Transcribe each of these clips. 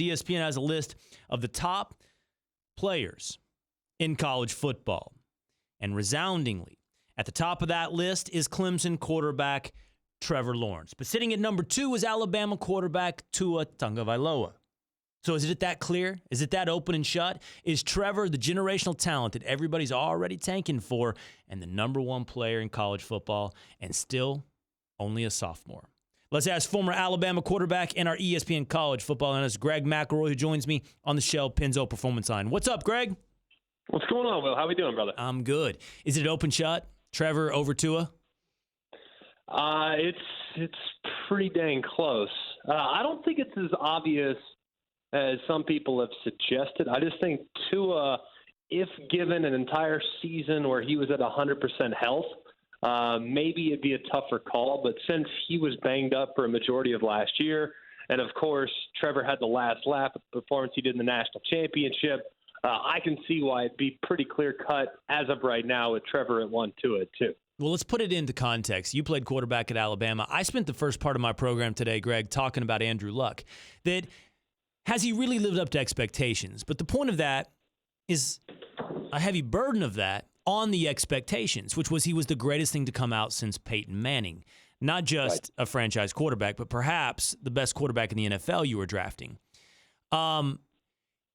ESPN has a list of the top players in college football. And resoundingly, at the top of that list is Clemson quarterback Trevor Lawrence. But sitting at number 2 is Alabama quarterback Tua Tagovailoa. So is it that clear? Is it that open and shut? Is Trevor the generational talent that everybody's already tanking for and the number 1 player in college football and still only a sophomore? Let's ask former Alabama quarterback and our ESPN College Football analyst, Greg McElroy, who joins me on the Shell Pennzoil Performance Line. What's up, Greg? What's going on, Will? How we doing, brother? I'm good. Is it open shut? Trevor over Tua? It's pretty dang close. I don't think it's as obvious as some people have suggested. I just think Tua, if given an entire season where he was at 100% health, maybe it'd be a tougher call, but since he was banged up for a majority of last year, and of course Trevor had the last laugh at the performance he did in the national championship, I can see why it'd be pretty clear-cut as of right now with Trevor at 1, Tua at 2. Well, let's put it into context. You played quarterback at Alabama. I spent the first part of my program today, Greg, talking about Andrew Luck. That has he really lived up to expectations? But the point of that is a heavy burden of that on the expectations, which was he was the greatest thing to come out since Peyton Manning. Not just a franchise quarterback, but perhaps the best quarterback in the NFL you were drafting.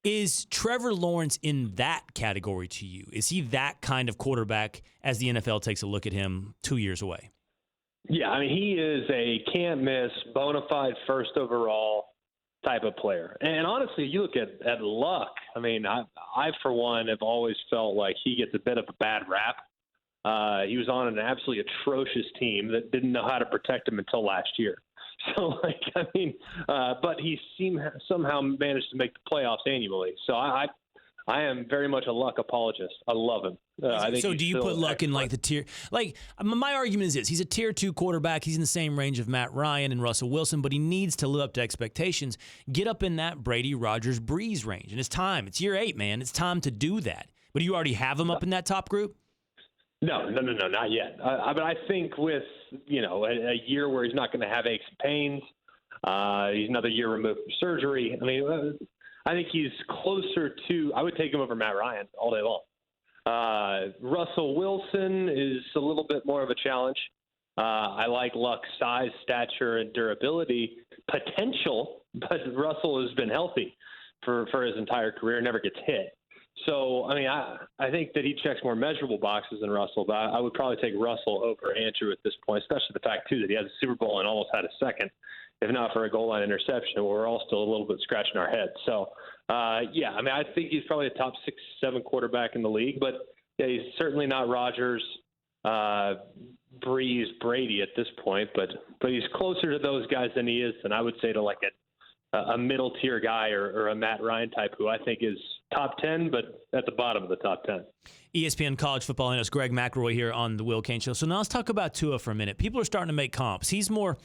Is Trevor Lawrence in that category to you? Is he that kind of quarterback as the NFL takes a look at him 2 years away? Yeah, I mean, he is a can't-miss, bona fide first overall type of player. And honestly, you look at Luck, I mean, I for one, have always felt like he gets a bit of a bad rap. He was on an absolutely atrocious team that didn't know how to protect him until last year. So, but he somehow managed to make the playoffs annually. So I am very much a Luck apologist. I love him. I think so do you put Luck in like the tier? Like, my argument is this. He's a tier 2 quarterback. He's in the same range of Matt Ryan and Russell Wilson, but he needs to live up to expectations. Get up in that Brady, Rodgers, Breeze range. And it's time. It's year 8, man. It's time to do that. But do you already have him up in that top group? No, not yet. But I think with, a year where he's not going to have aches and pains, he's another year removed from surgery. I mean, I think he's closer to, I would take him over Matt Ryan all day long. Russell Wilson is a little bit more of a challenge. I like Luck's size, stature, and durability potential, but Russell has been healthy for his entire career, never gets hit. So, I mean, I think that he checks more measurable boxes than Russell, but I would probably take Russell over Andrew at this point, especially the fact, too, that he has a Super Bowl and almost had a second, if not for a goal line interception, where we're all still a little bit scratching our heads. So, I mean, I think he's probably a top 6, 7 quarterback in the league, but yeah, he's certainly not Rodgers, Breeze, Brady at this point, but he's closer to those guys than he is, and I would say to like a middle-tier guy or a Matt Ryan type who I think is top 10, but at the bottom of the top 10. ESPN College Football analyst Greg McElroy here on the Will Cain Show. So now let's talk about Tua for a minute. People are starting to make comps. He's more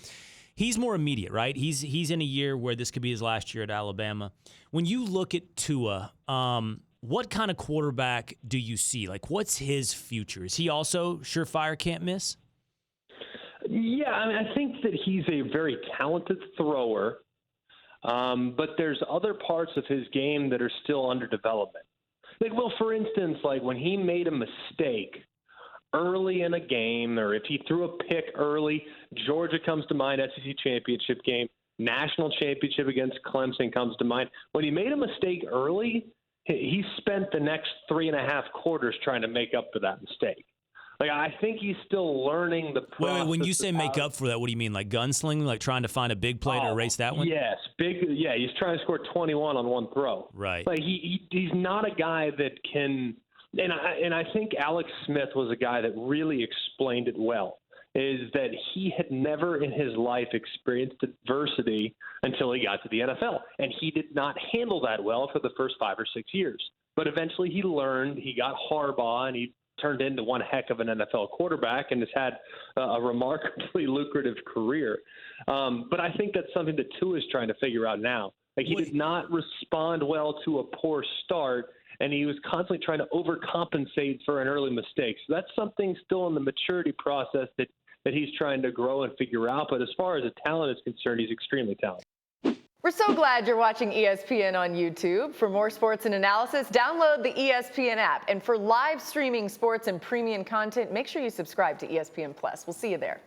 immediate, right? He's in a year where this could be his last year at Alabama. When you look at Tua, what kind of quarterback do you see? Like, what's his future? Is he also surefire, can't miss? Yeah, I mean, I think that he's a very talented thrower. But there's other parts of his game that are still under development. Like, well, for instance, like when he made a mistake early in a game, or if he threw a pick early, Georgia comes to mind, SEC championship game, national championship against Clemson comes to mind. When he made a mistake early, he spent the next 3.5 quarters trying to make up for that mistake. Like, I think he's still learning the process. Wait, when you say make up for that, what do you mean? Like gunslinging, like trying to find a big play to erase that one? Yes, big. Yeah, he's trying to score 21 on one throw. Right. Like he's not a guy that can. And I think Alex Smith was a guy that really explained it well. Is that he had never in his life experienced adversity until he got to the NFL, and he did not handle that well for the first 5 or 6 years. But eventually, he learned. He got Harbaugh, and he turned into one heck of an NFL quarterback and has had a remarkably lucrative career. But I think that's something that Tua is trying to figure out now. Like, he did not respond well to a poor start, and he was constantly trying to overcompensate for an early mistake. So that's something still in the maturity process that he's trying to grow and figure out. But as far as the talent is concerned, he's extremely talented. We're so glad you're watching ESPN on YouTube. For more sports and analysis, download the ESPN app. And for live streaming sports and premium content, make sure you subscribe to ESPN Plus. We'll see you there.